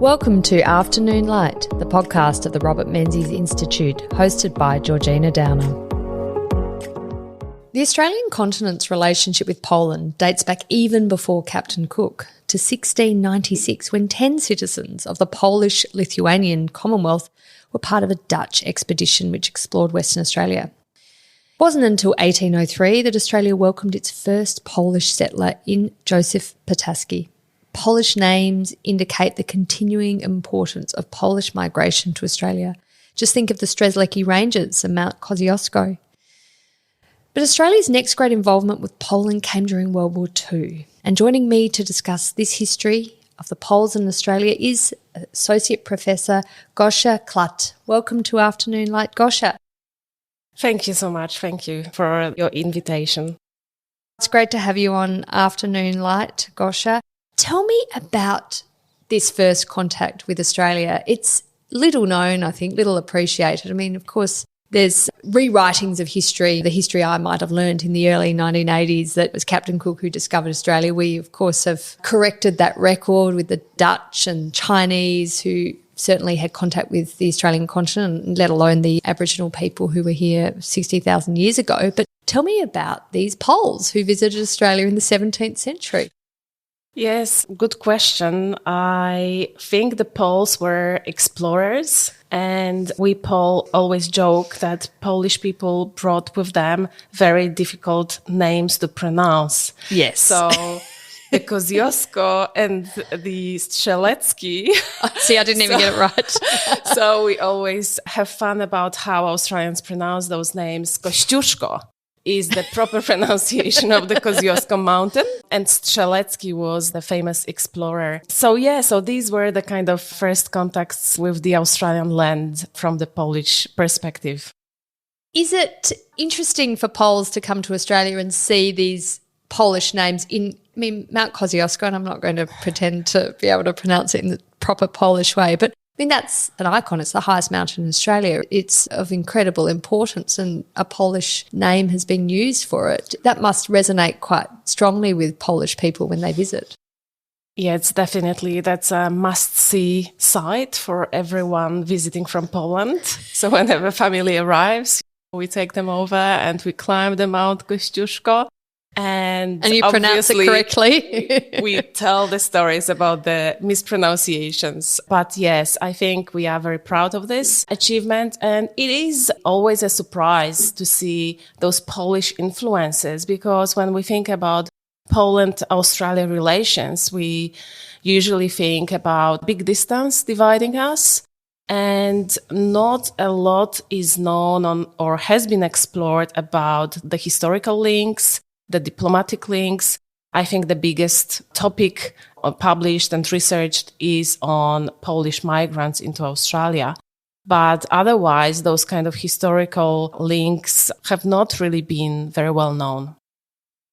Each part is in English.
Welcome to Afternoon Light, the podcast of the Robert Menzies Institute, hosted by Georgina Downer. The Australian continent's relationship with Poland dates back even before Captain Cook to 1696, when 10 citizens of the Polish-Lithuanian Commonwealth were part of a Dutch expedition which explored Western Australia. It wasn't until 1803 that Australia welcomed its first Polish settler in Joseph Pataski. Polish names indicate the continuing importance of Polish migration to Australia. Just think of the Strzelecki Ranges and Mount Kosciuszko. But Australia's next great involvement with Poland came during World War II. And joining me to discuss this history of the Poles in Australia is Associate Professor Gosia Klatt. Welcome to Afternoon Light, Gosia. Thank you so much. Thank you for your invitation. It's great to have you on Afternoon Light, Gosia. Tell me about this first contact with Australia. It's little known, I think, little appreciated. I mean, of course, there's rewritings of history. The history I might have learned in the early 1980s that it was Captain Cook who discovered Australia. We, of course, have corrected that record with the Dutch and Chinese who certainly had contact with the Australian continent, let alone the Aboriginal people who were here 60,000 years ago. But tell me about these Poles who visited Australia in the 17th century. Yes, good question. I think the Poles were explorers, and we always joke that Polish people brought with them very difficult names to pronounce. Yes. So the Kosciuszko and the Strzelecki. See, I didn't even get it right. So we always have fun about how Australians pronounce those names. Kościuszko is the proper pronunciation of the Kosciuszko mountain, and Strzelecki was the famous explorer. So these were the kind of first contacts with the Australian land from the Polish perspective. Is it interesting for Poles to come to Australia and see these Polish names Mount Kosciuszko, and I'm not going to pretend to be able to pronounce it in the proper Polish way, but that's an icon. It's the highest mountain in Australia. It's of incredible importance, and a Polish name has been used for it. That must resonate quite strongly with Polish people when they visit. Yeah, that's a must-see site for everyone visiting from Poland. So whenever family arrives, we take them over and we climb the Mount Kościuszko. And you pronounce it correctly. we tell the stories about the mispronunciations. But yes, I think we are very proud of this achievement. And it is always a surprise to see those Polish influences, because when we think about Poland-Australia relations, we usually think about big distance dividing us. And not a lot is known or has been explored about the historical links, the diplomatic links. I think the biggest topic published and researched is on Polish migrants into Australia. But otherwise, those kind of historical links have not really been very well known.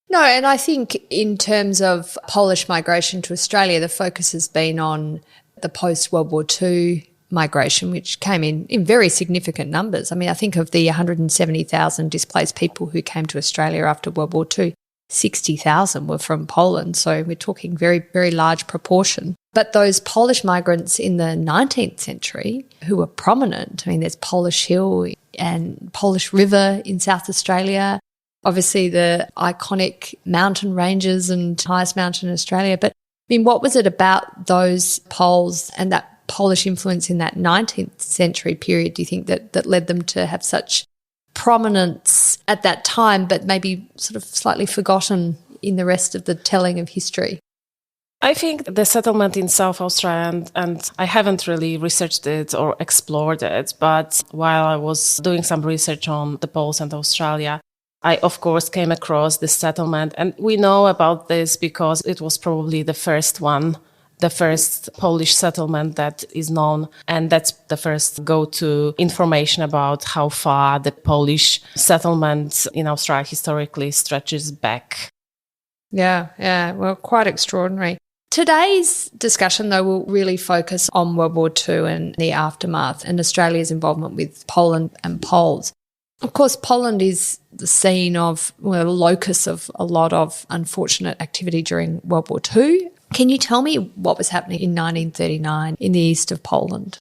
No, and I think in terms of Polish migration to Australia, the focus has been on the post-World War II migration, which came in very significant numbers. I mean, I think of the 170,000 displaced people who came to Australia after World War II, 60,000 were from Poland. So we're talking very, very large proportion. But those Polish migrants in the 19th century who were prominent, I mean, there's Polish Hill and Polish River in South Australia, obviously the iconic mountain ranges and highest mountain in Australia. But I mean, what was it about those Poles and that Polish influence in that 19th century period, do you think, that led them to have such prominence at that time, but maybe sort of slightly forgotten in the rest of the telling of history? I think the settlement in South Australia, and I haven't really researched it or explored it, but while I was doing some research on the Poles and Australia, I, of course, came across this settlement. And we know about this because it was probably the first Polish settlement that is known, and that's the first go-to information about how far the Polish settlement in Australia historically stretches back. Yeah, well, quite extraordinary. Today's discussion, though, will really focus on World War II and the aftermath and Australia's involvement with Poland and Poles. Of course, Poland is the scene of, the locus of a lot of unfortunate activity during World War II. Can you tell me what was happening in 1939 in the east of Poland?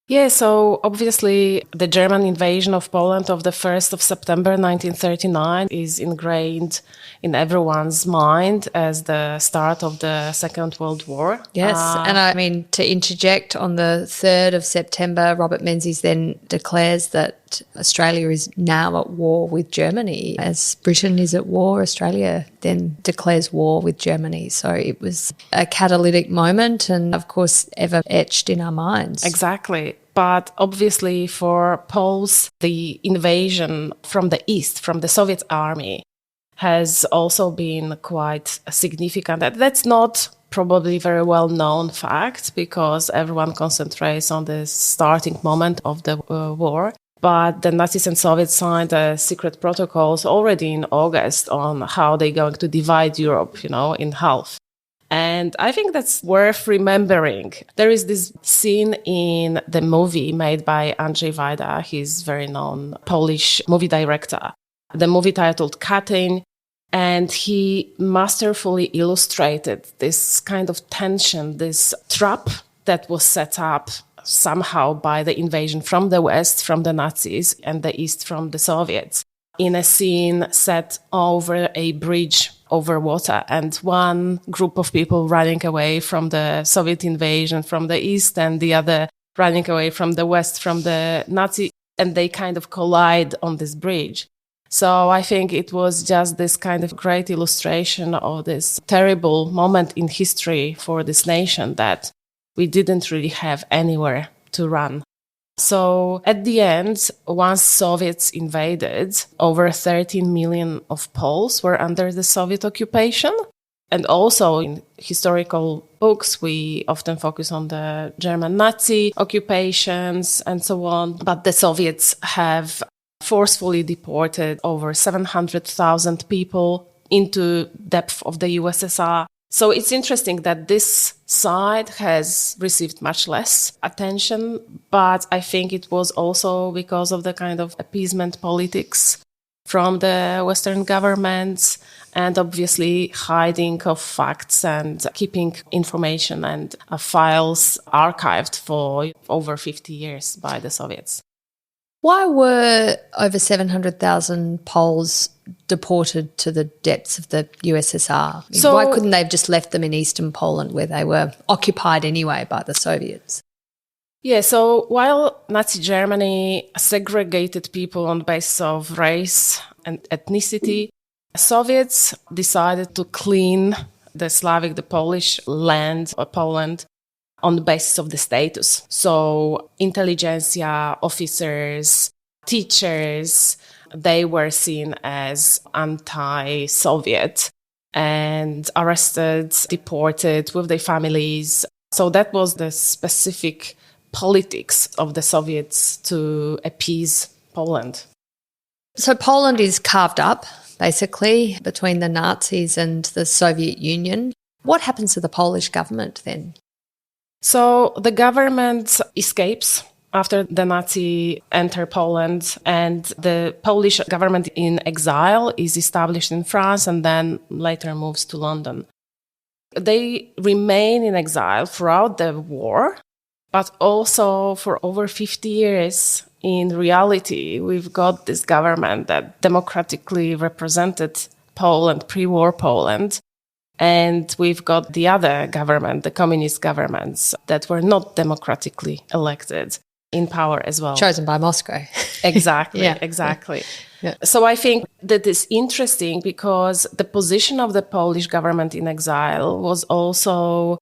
Yeah, so obviously the German invasion of Poland of the 1st of September 1939 is ingrained in everyone's mind as the start of the Second World War. Yes, and I mean, to interject, on the 3rd of September, Robert Menzies then declares that Australia is now at war with Germany. As Britain is at war, Australia then declares war with Germany. So it was a catalytic moment and, of course, ever etched in our minds. Exactly. But obviously for Poles, the invasion from the east, from the Soviet army, has also been quite significant. That's not probably very well known fact because everyone concentrates on the starting moment of the war. But the Nazis and Soviets signed secret protocols already in August on how they're going to divide Europe, in half. And I think that's worth remembering. There is this scene in the movie made by Andrzej Wajda. He's a very known Polish movie director. The movie titled Katyn. And he masterfully illustrated this kind of tension, this trap that was set up somehow by the invasion from the West, from the Nazis, and the East from the Soviets, in a scene set over a bridge over water, and one group of people running away from the Soviet invasion from the East and the other running away from the West, from the Nazi, and they kind of collide on this bridge. So I think it was just this kind of great illustration of this terrible moment in history for this nation that we didn't really have anywhere to run. So at the end, once Soviets invaded, over 13 million of Poles were under the Soviet occupation. And also in historical books, we often focus on the German Nazi occupations and so on. But the Soviets have forcefully deported over 700,000 people into depth of the USSR. So it's interesting that this side has received much less attention, but I think it was also because of the kind of appeasement politics from the Western governments and obviously hiding of facts and keeping information and files archived for over 50 years by the Soviets. Why were over 700,000 Poles deported to the depths of the USSR? So, why couldn't they have just left them in eastern Poland where they were occupied anyway by the Soviets? Yeah, so while Nazi Germany segregated people on the basis of race and ethnicity, Soviets decided to clean the Polish land or Poland on the basis of the status. So intelligentsia, officers, teachers, they were seen as anti-Soviet and arrested, deported with their families. So that was the specific politics of the Soviets to appease Poland. So Poland is carved up, basically, between the Nazis and the Soviet Union. What happens to the Polish government then? So the government escapes after the Nazi enter Poland, and the Polish government in exile is established in France and then later moves to London. They remain in exile throughout the war, but also for over 50 years. In reality, we've got this government that democratically represented Poland, pre-war Poland. And we've got the other government, the communist governments, that were not democratically elected in power as well. Chosen by Moscow. Exactly, exactly. Yeah. So I think that is interesting because the position of the Polish government in exile was also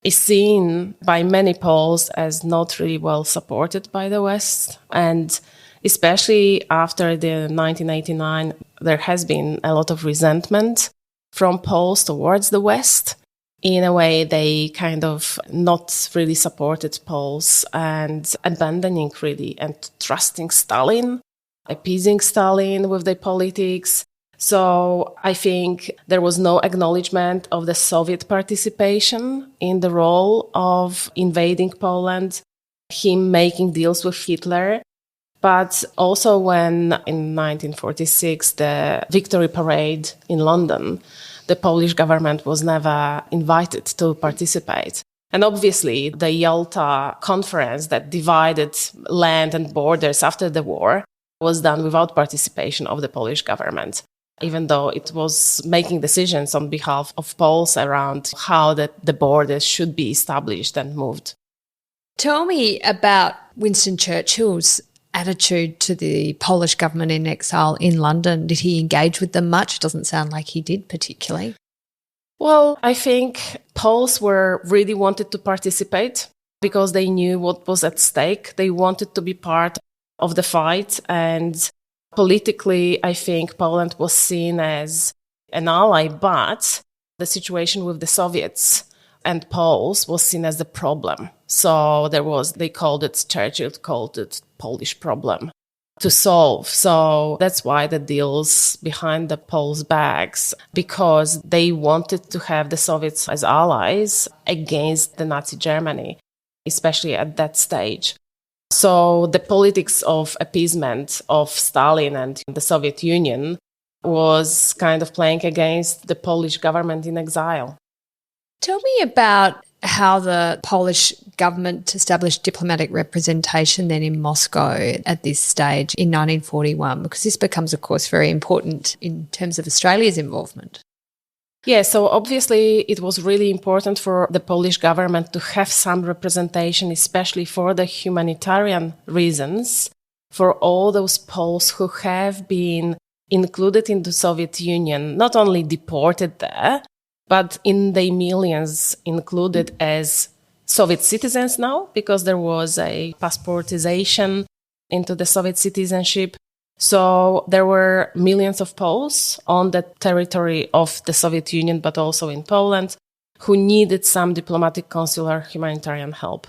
seen by many Poles as not really well supported by the West. And especially after the 1989, there has been a lot of resentment from Poles towards the West. In a way, they kind of not really supported Poles and abandoning really and trusting Stalin, appeasing Stalin with their politics. So I think there was no acknowledgement of the Soviet participation in the role of invading Poland, him making deals with Hitler. But also when in 1946, the Victory Parade in London the Polish government was never invited to participate. And obviously, the Yalta conference that divided land and borders after the war was done without participation of the Polish government, even though it was making decisions on behalf of Poles around how the borders should be established and moved. Tell me about Winston Churchill's attitude to the Polish government in exile in London. Did he engage with them much? It doesn't sound like he did particularly. Well, I think Poles really wanted to participate because they knew what was at stake. They wanted to be part of the fight. And politically, I think Poland was seen as an ally, but the situation with the Soviets and Poles was seen as a problem. So Churchill called it Polish problem to solve. So that's why the deals behind the Poles' backs, because they wanted to have the Soviets as allies against the Nazi Germany, especially at that stage. So the politics of appeasement of Stalin and the Soviet Union was kind of playing against the Polish government in exile. Tell me about how the Polish government established diplomatic representation then in Moscow at this stage in 1941, because this becomes, of course, very important in terms of Australia's involvement. Yeah, so obviously it was really important for the Polish government to have some representation, especially for the humanitarian reasons, for all those Poles who have been included in the Soviet Union, not only deported there, but in the millions included as Soviet citizens now, because there was a passportization into the Soviet citizenship. So there were millions of Poles on the territory of the Soviet Union, but also in Poland, who needed some diplomatic, consular, humanitarian help.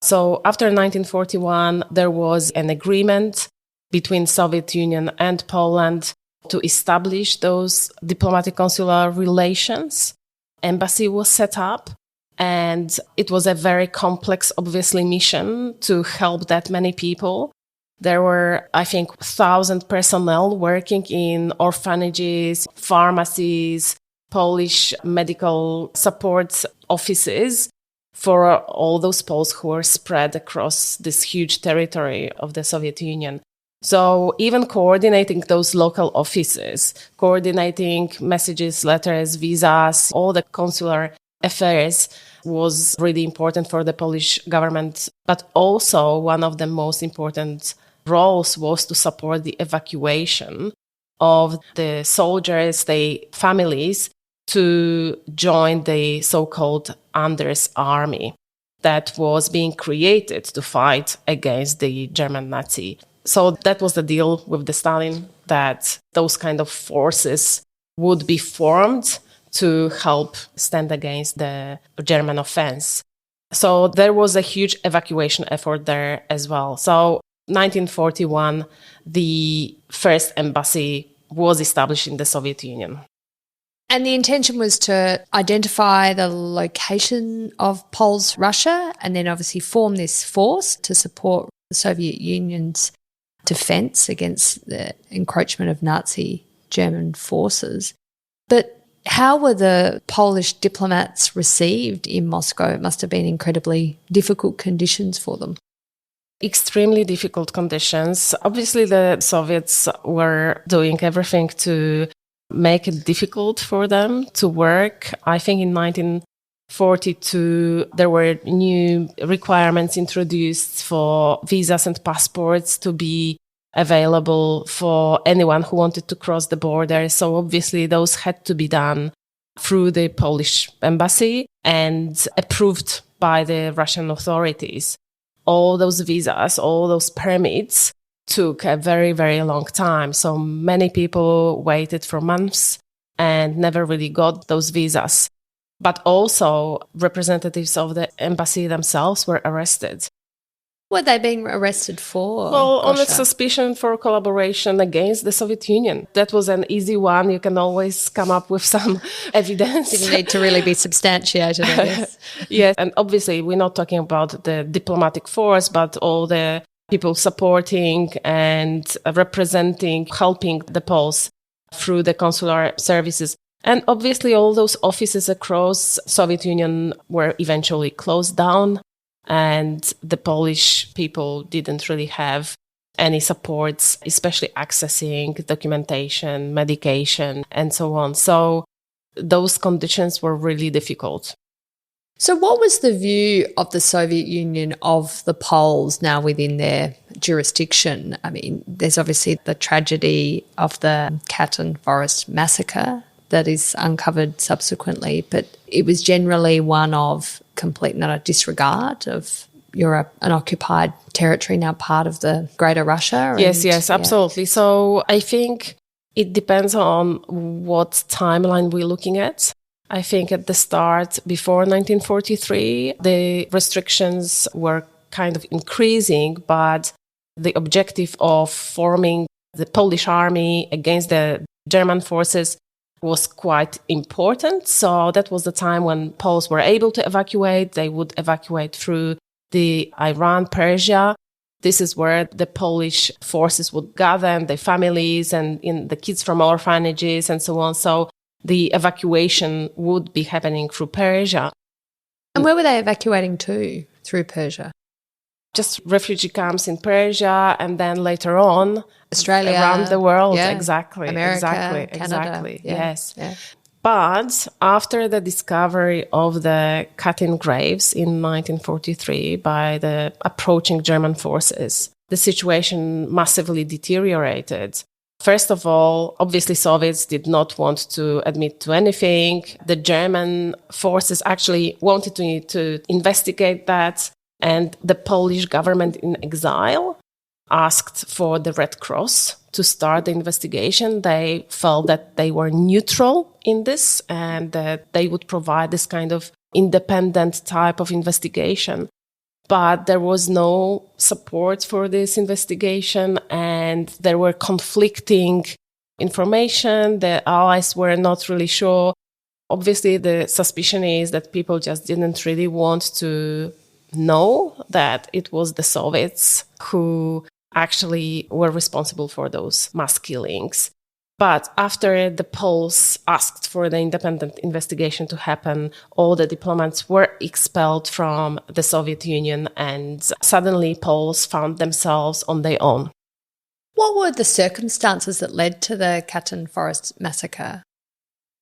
So after 1941, there was an agreement between Soviet Union and Poland to establish those diplomatic consular relations. Embassy was set up, and it was a very complex, obviously, mission to help that many people. There were, I think, 1,000 personnel working in orphanages, pharmacies, Polish medical support offices for all those Poles who were spread across this huge territory of the Soviet Union. So even coordinating those local offices, coordinating messages, letters, visas, all the consular affairs was really important for the Polish government. But also one of the most important roles was to support the evacuation of the soldiers, the families, to join the so-called Anders Army that was being created to fight against the German Nazi. So that was the deal with the Stalin, that those kind of forces would be formed to help stand against the German offense. So there was a huge evacuation effort there as well. So 1941, the first embassy was established in the Soviet Union. And the intention was to identify the location of Poles, Russia, and then obviously form this force to support the Soviet Union's defence against the encroachment of Nazi German forces. But how were the Polish diplomats received in Moscow? It must have been incredibly difficult conditions for them. Extremely difficult conditions. Obviously, the Soviets were doing everything to make it difficult for them to work. I think in 1942, there were new requirements introduced for visas and passports to be available for anyone who wanted to cross the border. So obviously, those had to be done through the Polish embassy and approved by the Russian authorities. All those visas, all those permits took a very, very long time. So many people waited for months and never really got those visas. But also representatives of the embassy themselves were arrested. What were they being arrested for? Well, on a suspicion for collaboration against the Soviet Union. That was an easy one. You can always come up with some evidence. Didn't need to really be substantiated, I guess. Yes, and obviously we're not talking about the diplomatic force, but all the people supporting and representing, helping the Poles through the consular services. And obviously all those offices across Soviet Union were eventually closed down, and the Polish people didn't really have any supports, especially accessing documentation, medication, and so on. So those conditions were really difficult. So what was the view of the Soviet Union of the Poles now within their jurisdiction? I mean, there's obviously the tragedy of the Katyn Forest massacre that is uncovered subsequently, but it was generally one of complete not a disregard of you're an occupied territory, now part of the Greater Russia. Yes, absolutely. So I think it depends on what timeline we're looking at. I think at the start, before 1943, the restrictions were kind of increasing, but the objective of forming the Polish army against the German forces was quite important. So that was the time when Poles were able to evacuate. They would evacuate through the Iran, Persia. This is where the Polish forces would gather, and their families and in the kids from orphanages and so on. So the evacuation would be happening through Persia. And where were they evacuating to through Persia? Just refugee camps in Persia, and then later on, Australia, around the world. yeah. Exactly. America, Canada. Exactly. Yeah. Yes. Yeah. But after the discovery of the Katyn graves in 1943 by the approaching German forces, the situation massively deteriorated. First of all, obviously Soviets did not want to admit to anything. The German forces actually wanted to investigate that, and the Polish government in exile asked for the Red Cross to start the investigation. They felt that they were neutral in this and that they would provide this kind of independent type of investigation. But there was no support for this investigation, and there were conflicting information. The Allies were not really sure. Obviously, the suspicion is that people just didn't really want to know that it was the Soviets who actually were responsible for those mass killings. But after the Poles asked for the independent investigation to happen, all the diplomats were expelled from the Soviet Union, and suddenly Poles found themselves on their own. What were the circumstances that led to the Katyn Forest massacre?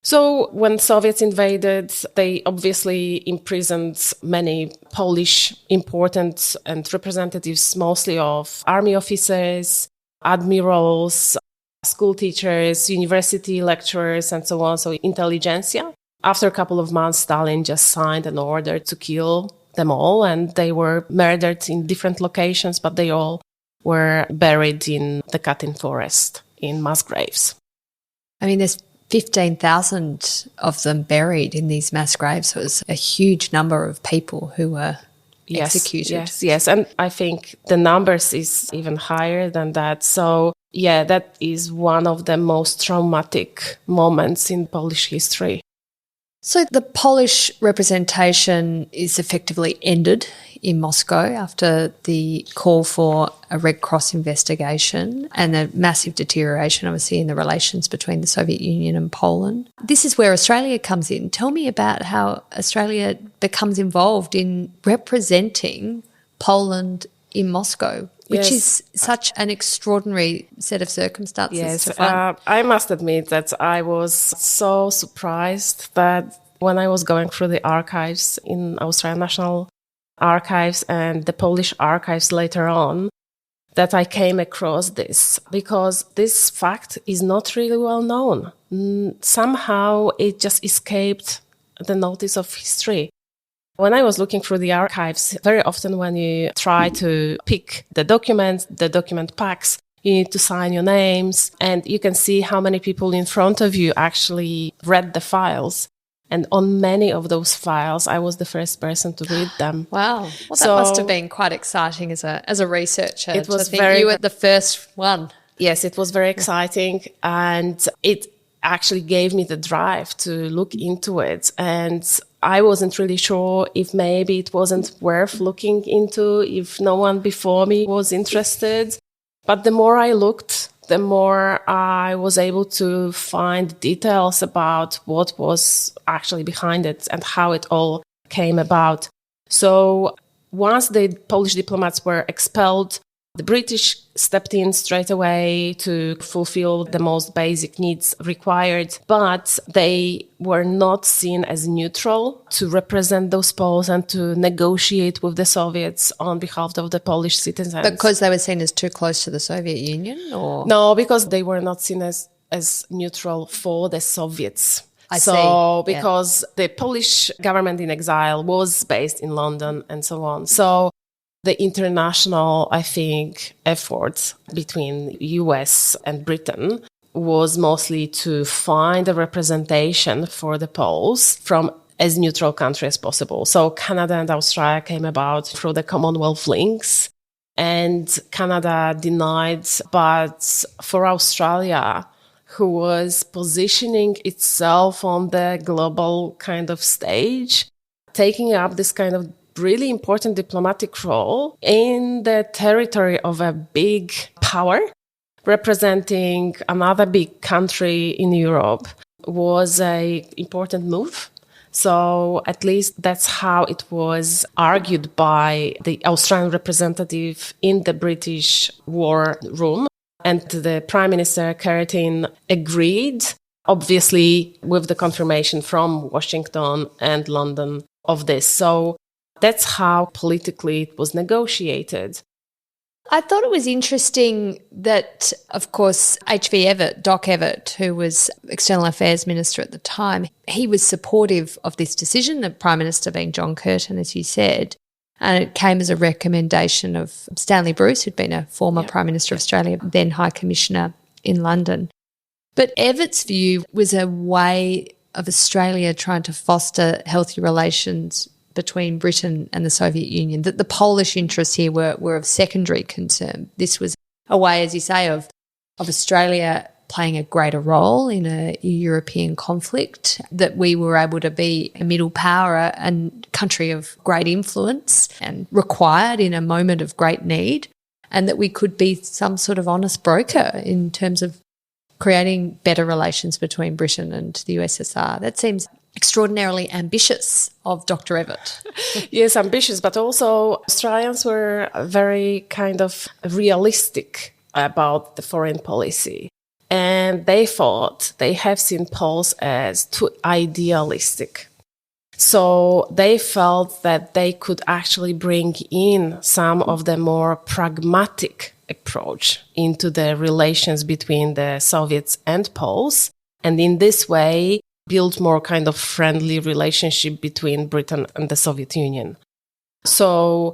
So when Soviets invaded, they obviously imprisoned many Polish important and representatives, mostly of army officers, admirals, school teachers, university lecturers, and so on, so intelligentsia. After a couple of months, Stalin just signed an order to kill them all, and they were murdered in different locations, but they all were buried in the Katyn forest in mass graves. I mean, there's 15,000 of them buried in these mass graves. So it was a huge number of people who were executed. Yes. And I think the numbers is even higher than that. So, yeah, that is one of the most traumatic moments in Polish history. So the Polish representation is effectively ended in Moscow after the call for a Red Cross investigation and the massive deterioration, obviously, in the relations between the Soviet Union and Poland. This is where Australia comes in. Tell me about how Australia becomes involved in representing Poland in Moscow, which is such an extraordinary set of circumstances to find. I must admit that I was so surprised that when I was going through the archives in Australian National Archives and the Polish archives later on, that I came across this, because this fact is not really well known. Somehow it just escaped the notice of history. When I was looking through the archives, very often when you try to pick the documents, the document packs, you need to sign your names, and you can see how many people in front of you actually read the files. And on many of those files, I was the first person to read them. Wow. Well, that must have been quite exciting as a researcher. It was you were the first one. Yes, it was very exciting. And it actually gave me the drive to look into it. And I wasn't really sure if maybe it wasn't worth looking into, if no one before me was interested. But the more I looked, the more I was able to find details about what was actually behind it and how it all came about. So once the Polish diplomats were expelled, the British stepped in straight away to fulfill the most basic needs required, but they were not seen as neutral to represent those Poles and to negotiate with the Soviets on behalf of the Polish citizens. Because they were seen as too close to the Soviet Union? Or No, because they were not seen as neutral for the Soviets. I see. Because the Polish government in exile was based in London and so on. So the international, I think, efforts between US and Britain was mostly to find a representation for the Poles from as neutral country as possible. So Canada and Australia came about through the Commonwealth links, and Canada denied, but for Australia, who was positioning itself on the global kind of stage, taking up this kind of really important diplomatic role in the territory of a big power, representing another big country in Europe, was an important move. So at least that's how it was argued by the Australian representative in the British war room. And the Prime Minister Keating agreed, obviously with the confirmation from Washington and London of this. So that's how politically it was negotiated. I thought it was interesting that, of course, Doc Evatt, who was External Affairs Minister at the time, he was supportive of this decision, the Prime Minister being John Curtin, as you said. And it came as a recommendation of Stanley Bruce, who'd been a former Prime Minister of Australia, then High Commissioner in London. But Evatt's view was a way of Australia trying to foster healthy relations between Britain and the Soviet Union, that the Polish interests here were of secondary concern. This was a way, as you say, of Australia playing a greater role in a European conflict, that we were able to be a middle power and country of great influence and required in a moment of great need, and that we could be some sort of honest broker in terms of creating better relations between Britain and the USSR. That seems extraordinarily ambitious of Dr. Evatt. Yes, ambitious, but also Australians were very kind of realistic about the foreign policy. And they thought they have seen Poles as too idealistic. So they felt that they could actually bring in some of the more pragmatic approach into the relations between the Soviets and Poles. And in this way, build more kind of friendly relationship between Britain and the Soviet Union. So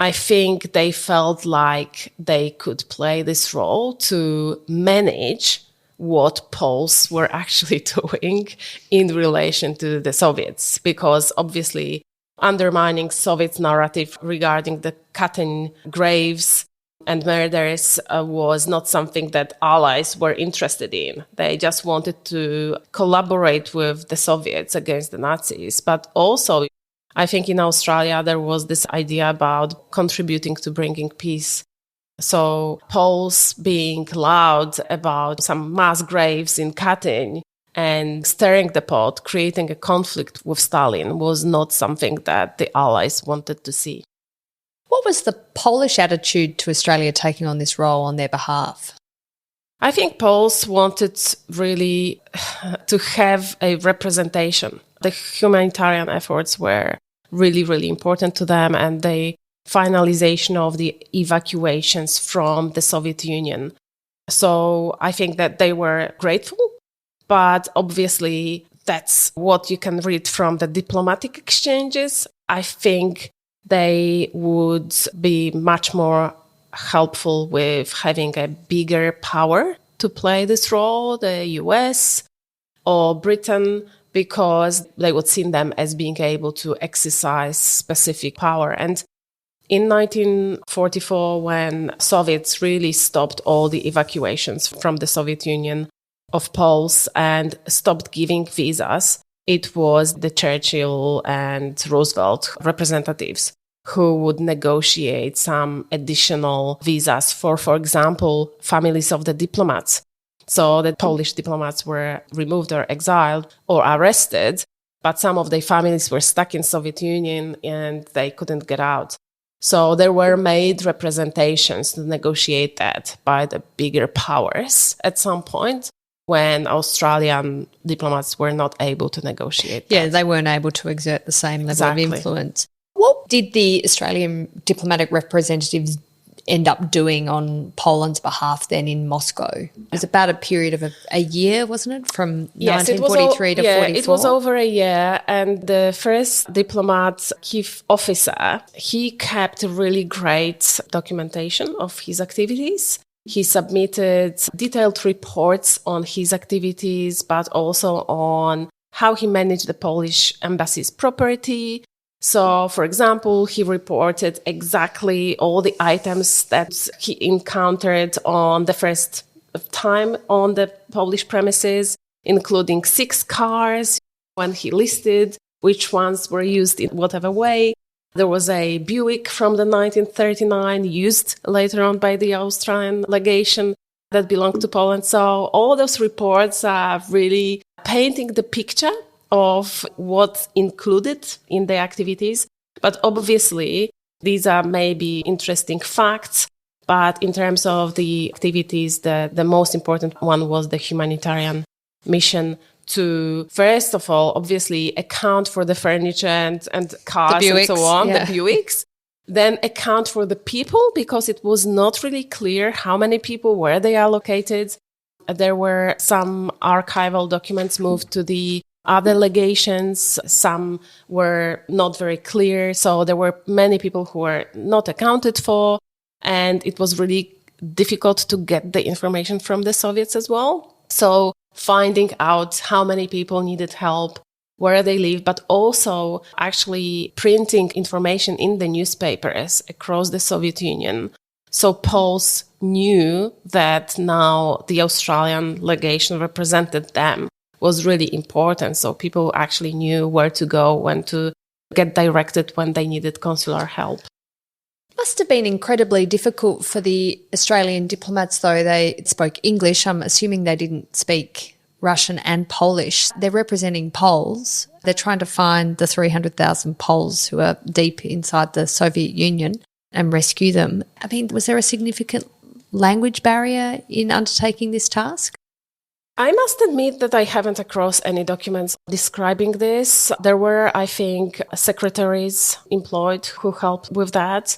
I think they felt like they could play this role to manage what Poles were actually doing in relation to the Soviets, because obviously undermining Soviet narrative regarding the Katyn graves and murders was not something that allies were interested in. They just wanted to collaborate with the Soviets against the Nazis. But also, I think in Australia, there was this idea about contributing to bringing peace. So Poles being loud about some mass graves in Katyn and stirring the pot, creating a conflict with Stalin, was not something that the allies wanted to see. What was the Polish attitude to Australia taking on this role on their behalf? I think Poles wanted really to have a representation. The humanitarian efforts were really, really important to them, and the finalization of the evacuations from the Soviet Union. So I think that they were grateful, but obviously that's what you can read from the diplomatic exchanges. I think they would be much more helpful with having a bigger power to play this role, the US or Britain, because they would see them as being able to exercise specific power. And in 1944, when Soviets really stopped all the evacuations from the Soviet Union of Poles and stopped giving visas, it was the Churchill and Roosevelt representatives who would negotiate some additional visas for example, families of the diplomats. So the Polish diplomats were removed or exiled or arrested, but some of their families were stuck in Soviet Union and they couldn't get out. So there were made representations to negotiate that by the bigger powers at some point when Australian diplomats were not able to negotiate that. Yeah, they weren't able to exert the same level of influence. What did the Australian diplomatic representatives end up doing on Poland's behalf then in Moscow? It was about a period of a year, wasn't it? From 1943 to 44? It was over a year. And the first diplomat, chief officer, he kept really great documentation of his activities. He submitted detailed reports on his activities, but also on how he managed the Polish embassy's property. So, for example, he reported exactly all the items that he encountered on the first time on the Polish premises, including 6 cars, when he listed which ones were used in whatever way. There was a Buick from the 1939 used later on by the Austrian legation that belonged to Poland. So all those reports are really painting the picture of what's included in the activities. But obviously, these are maybe interesting facts. But in terms of the activities, the most important one was the humanitarian mission to, first of all, obviously account for the furniture and cars and so on, the Buicks. Then account for the people, because it was not really clear how many people, where they are located. There were some archival documents moved to the other legations. Some were not very clear. So there were many people who were not accounted for. And it was really difficult to get the information from the Soviets as well. So finding out how many people needed help, where they live, but also actually printing information in the newspapers across the Soviet Union. So Poles knew that now the Australian legation represented them was really important. So people actually knew where to go, when to get directed when they needed consular help. Must have been incredibly difficult for the Australian diplomats, though. They spoke English. I'm assuming they didn't speak Russian and Polish. They're representing Poles. They're trying to find the 300,000 Poles who are deep inside the Soviet Union and rescue them. I mean, was there a significant language barrier in undertaking this task? I must admit that I haven't across any documents describing this. There were, I think, secretaries employed who helped with that.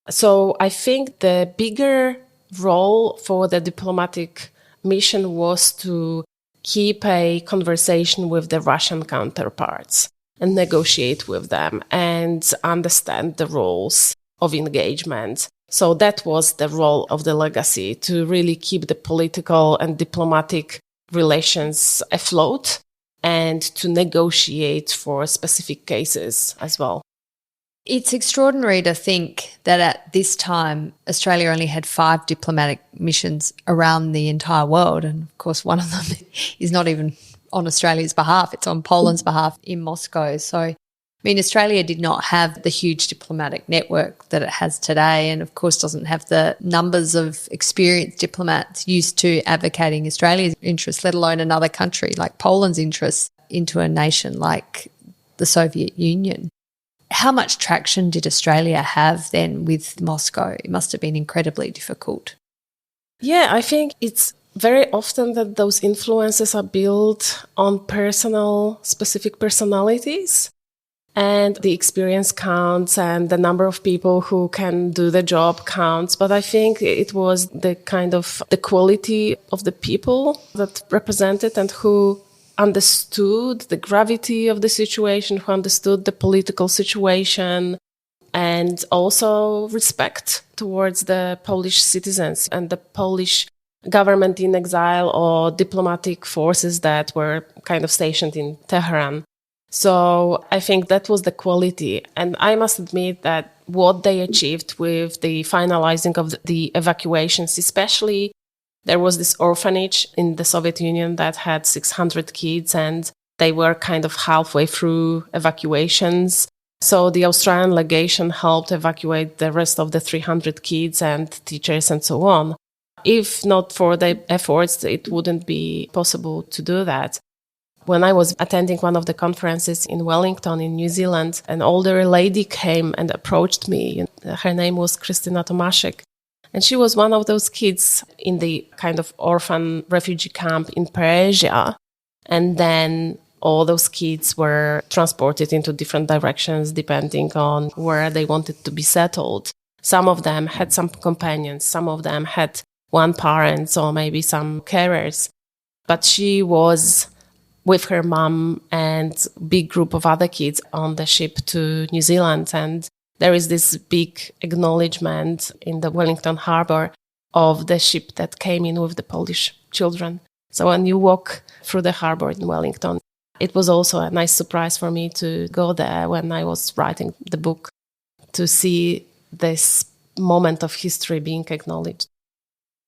So I think the bigger role for the diplomatic mission was to keep a conversation with the Russian counterparts and negotiate with them and understand the rules of engagement. So that was the role of the legacy, to really keep the political and diplomatic relations afloat and to negotiate for specific cases as well. It's extraordinary to think that at this time, Australia only had 5 diplomatic missions around the entire world. And of course, one of them is not even on Australia's behalf. It's on Poland's behalf in Moscow. So, I mean, Australia did not have the huge diplomatic network that it has today, and of course doesn't have the numbers of experienced diplomats used to advocating Australia's interests, let alone another country like Poland's interests, into a nation like the Soviet Union. How much traction did Australia have then with Moscow? It must have been incredibly difficult. Yeah, I think it's very often that those influences are built on specific personalities, and the experience counts and the number of people who can do the job counts. But I think it was the quality of the people that represented and who understood the gravity of the situation, who understood the political situation, and also respect towards the Polish citizens and the Polish government in exile or diplomatic forces that were kind of stationed in Tehran. So I think that was the quality. And I must admit that what they achieved with the finalizing of the evacuations, especially there was this orphanage in the Soviet Union that had 600 kids, and they were kind of halfway through evacuations. So the Australian legation helped evacuate the rest of the 300 kids and teachers and so on. If not for the efforts, it wouldn't be possible to do that. When I was attending one of the conferences in Wellington in New Zealand, an older lady came and approached me. Her name was Krystyna Tomaszek. And she was one of those kids in the kind of orphan refugee camp in Persia. And then all those kids were transported into different directions depending on where they wanted to be settled. Some of them had some companions. Some of them had one parent or maybe some carers. But she was with her mom and big group of other kids on the ship to New Zealand. And there is this big acknowledgement in the Wellington harbour of the ship that came in with the Polish children. So when you walk through the harbour in Wellington, it was also a nice surprise for me to go there when I was writing the book, to see this moment of history being acknowledged.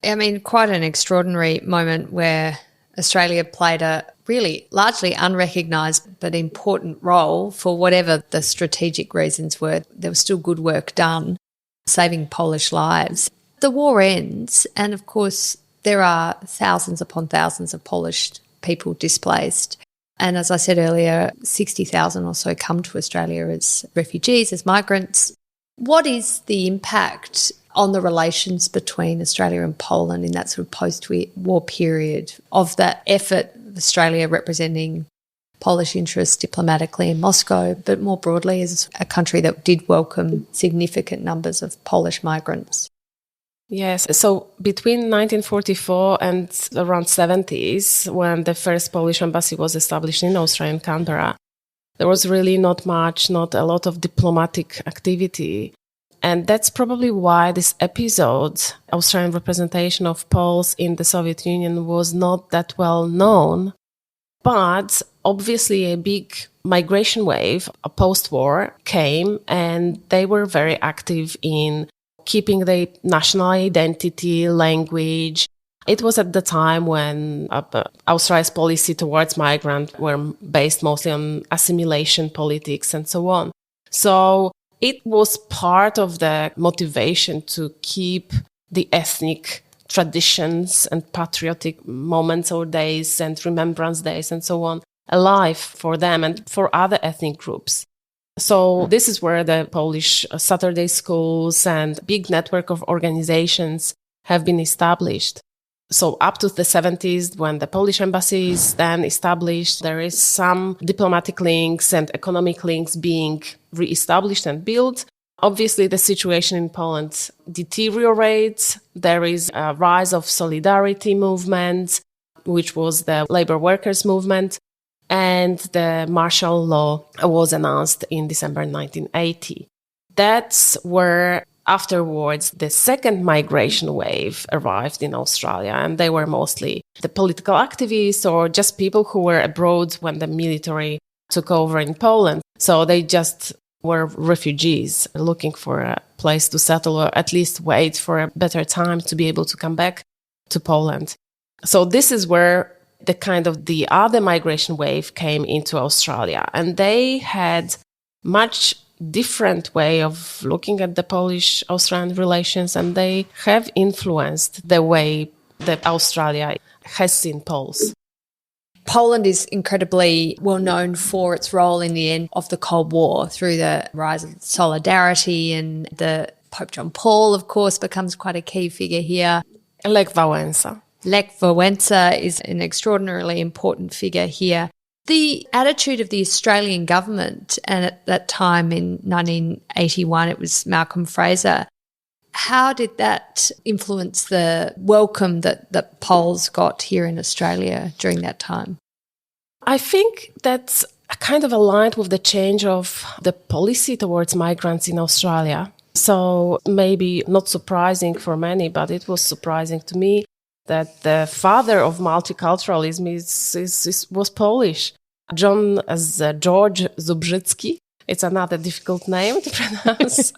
I mean, quite an extraordinary moment where Australia played a really largely unrecognised but important role for whatever the strategic reasons were. There was still good work done, saving Polish lives. The war ends, and of course there are thousands upon thousands of Polish people displaced. And as I said earlier, 60,000 or so come to Australia as refugees, as migrants. What is the impact on the relations between Australia and Poland in that sort of post-war period of that effort of Australia representing Polish interests diplomatically in Moscow, but more broadly as a country that did welcome significant numbers of Polish migrants? Yes, so between 1944 and around 70s, when the first Polish embassy was established in Australian Canberra, there was really not a lot of diplomatic activity. And that's probably why this episode, Australian representation of Poles in the Soviet Union, was not that well known. But obviously a big migration wave post-war came, and they were very active in keeping the national identity, language. It was at the time when Australia's policy towards migrants were based mostly on assimilation politics and so on. So it was part of the motivation to keep the ethnic traditions and patriotic moments or days and remembrance days and so on alive for them and for other ethnic groups. So this is where the Polish Saturday schools and big network of organizations have been established. So up to the 70s, when the Polish embassy is then established, there is some diplomatic links and economic links being re-established and built. Obviously, the situation in Poland deteriorates. There is a rise of solidarity movement, which was the labor workers movement. And the martial law was announced in December 1980. That's where afterwards the second migration wave arrived in Australia, and they were mostly the political activists or just people who were abroad when the military took over in Poland. So they just were refugees looking for a place to settle or at least wait for a better time to be able to come back to Poland. So this is where the other migration wave came into Australia, and they had much different way of looking at the Polish-Australian relations, and they have influenced the way that Australia has seen Poles. Poland is incredibly well known for its role in the end of the Cold War through the rise of solidarity, and the Pope John Paul, of course, becomes quite a key figure here. Lech Wałęsa. Lech Wałęsa is an extraordinarily important figure here. The attitude of the Australian government, and at that time in 1981 it was Malcolm Fraser, how did that influence the welcome that Poles got here in Australia during that time? I think that's kind of aligned with the change of the policy towards migrants in Australia. So maybe not surprising for many, but it was surprising to me that the father of multiculturalism was Polish. George Zubrzycki. It's another difficult name to pronounce.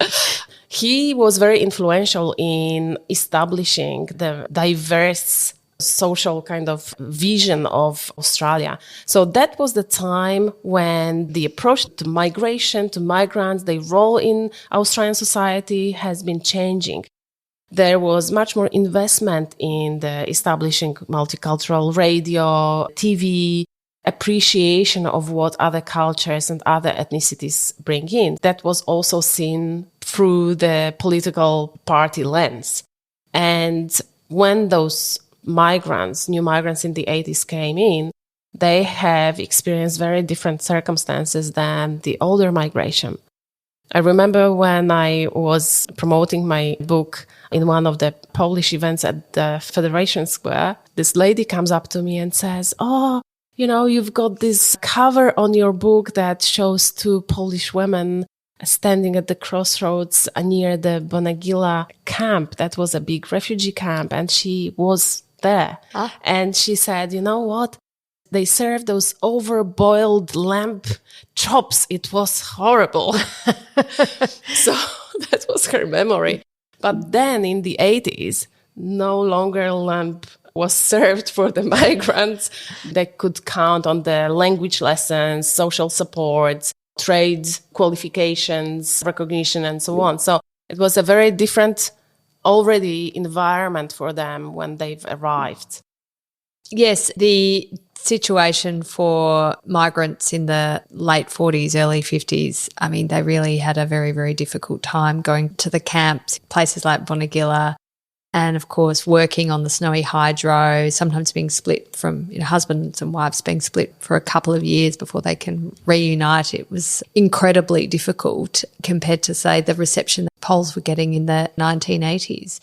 He was very influential in establishing the diverse social kind of vision of Australia. So that was the time when the approach to migration, to migrants, their role in Australian society has been changing. There was much more investment in the establishing multicultural radio, TV, appreciation of what other cultures and other ethnicities bring in. That was also seen through the political party lens. And when those migrants, new migrants in the 80s came in, they have experienced very different circumstances than the older migration. I remember when I was promoting my book in one of the Polish events at the Federation Square, this lady comes up to me and says, "Oh, you know, you've got this cover on your book that shows two Polish women standing at the crossroads near the Bonegilla camp. That was a big refugee camp." And she was there. And she said, "You know what? They served those overboiled lamb chops. It was horrible." So that was her memory. But then in the 80s, no longer lamb was served for the migrants. They could count on the language lessons, social support, trade qualifications, recognition, and so on. So it was a very different already environment for them when they've arrived. Yes, the situation for migrants in the late 40s, early 50s, I mean, they really had a very, very difficult time going to the camps, places like Bonegilla, and of course working on the Snowy Hydro, sometimes being split from, husbands and wives being split for a couple of years before they can reunite. It was incredibly difficult compared to, say, the reception that Poles were getting in the 1980s.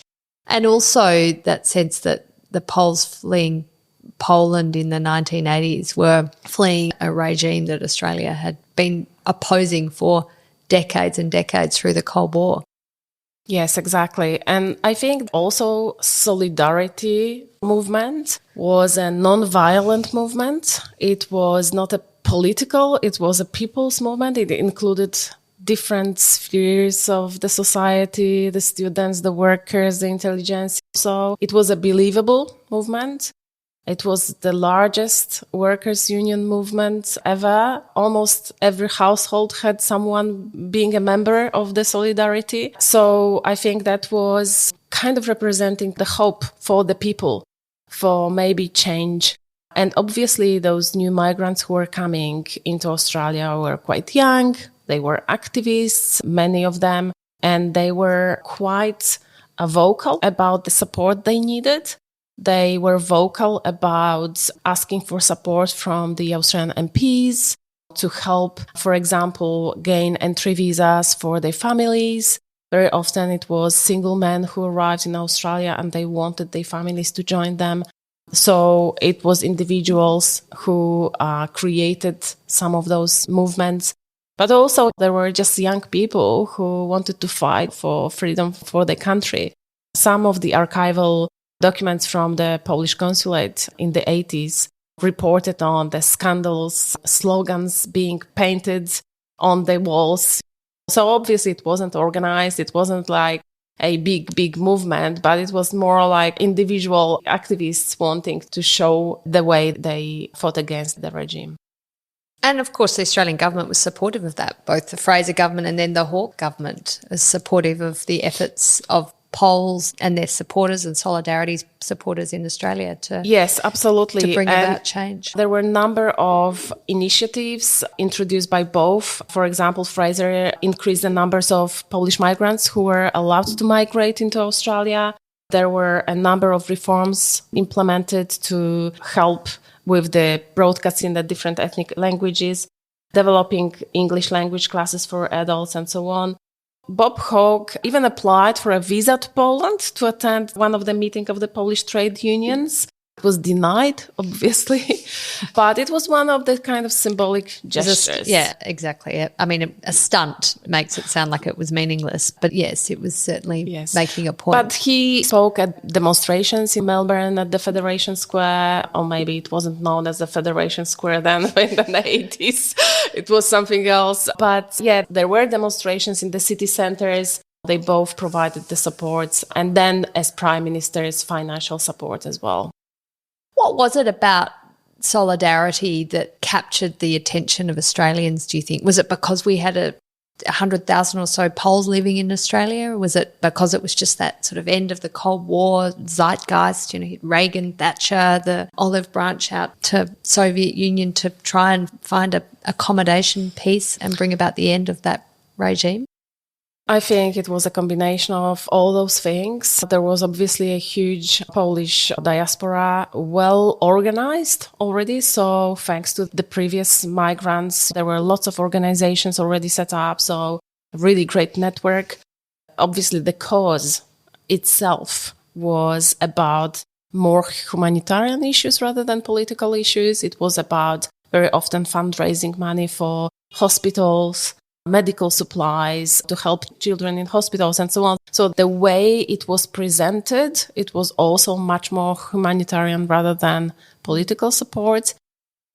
And also that sense that the Poles fleeing Poland in the 1980s were fleeing a regime that Australia had been opposing for decades and decades through the Cold War. Yes, exactly. And I think also solidarity movement was a non-violent movement. It was not a political, it was a people's movement. It included different spheres of the society, the students, the workers, the intelligence. So it was a believable movement. It was the largest workers' union movement ever. Almost every household had someone being a member of the Solidarity. So I think that was kind of representing the hope for the people, for maybe change. And obviously those new migrants who were coming into Australia were quite young. They were activists, many of them, and they were quite vocal about the support they needed. They were vocal about asking for support from the Australian MPs to help, for example, gain entry visas for their families. Very often it was single men who arrived in Australia and they wanted their families to join them. So it was individuals who created some of those movements. But also there were just young people who wanted to fight for freedom for their country. Some of the archival documents from the Polish consulate in the 80s reported on the scandals, slogans being painted on the walls. So obviously it wasn't organized. It wasn't like a big movement, but it was more like individual activists wanting to show the way they fought against the regime. And of course, the Australian government was supportive of that. Both the Fraser government and then the Hawke government was supportive of the efforts of Poles and their supporters and Solidarity's supporters in Australia to yes, absolutely to bring about change. There were a number of initiatives introduced by both. For example, Fraser increased the numbers of Polish migrants who were allowed to migrate into Australia. There were a number of reforms implemented to help with the broadcasts in the different ethnic languages, developing English language classes for adults and so on. Bob Hawke even applied for a visa to Poland to attend one of the meetings of the Polish trade unions. It was denied, obviously, but it was one of the kind of symbolic gestures. Yeah, exactly. I mean, a stunt makes it sound like it was meaningless, but yes, it was certainly making a point. But he spoke at demonstrations in Melbourne at the Federation Square, or maybe it wasn't known as the Federation Square then in the 80s. It was something else. But yeah, there were demonstrations in the city centers. They both provided the support, and then as prime ministers, financial support as well. What was it about solidarity that captured the attention of Australians, do you think? Was it because we had 100,000 or so Poles living in Australia? Or was it because it was just that sort of end of the Cold War zeitgeist, Reagan, Thatcher, the olive branch out to Soviet Union to try and find a accommodation peace and bring about the end of that regime? I think it was a combination of all those things. There was obviously a huge Polish diaspora, well organized already. So thanks to the previous migrants, there were lots of organizations already set up. So a really great network. Obviously, the cause itself was about more humanitarian issues rather than political issues. It was about very often fundraising money for hospitals, medical supplies to help children in hospitals and so on. So the way it was presented, it was also much more humanitarian rather than political support.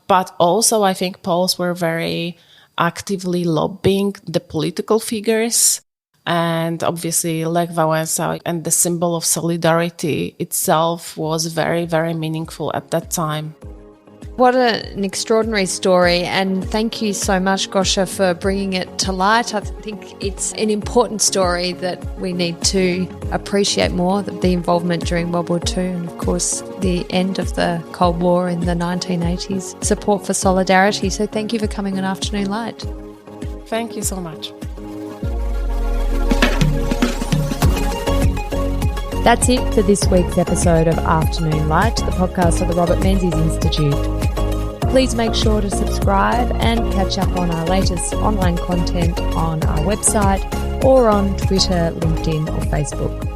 But also I think Poles were very actively lobbying the political figures. And obviously Lech Wałęsa and the symbol of solidarity itself was very, very meaningful at that time. What an extraordinary story, and thank you so much, Gosia, for bringing it to light. I think it's an important story that we need to appreciate more, the involvement during World War II and, of course, the end of the Cold War in the 1980s, support for solidarity. So thank you for coming on Afternoon Light. Thank you so much. That's it for this week's episode of Afternoon Light, the podcast of the Robert Menzies Institute. Please make sure to subscribe and catch up on our latest online content on our website or on Twitter, LinkedIn or Facebook.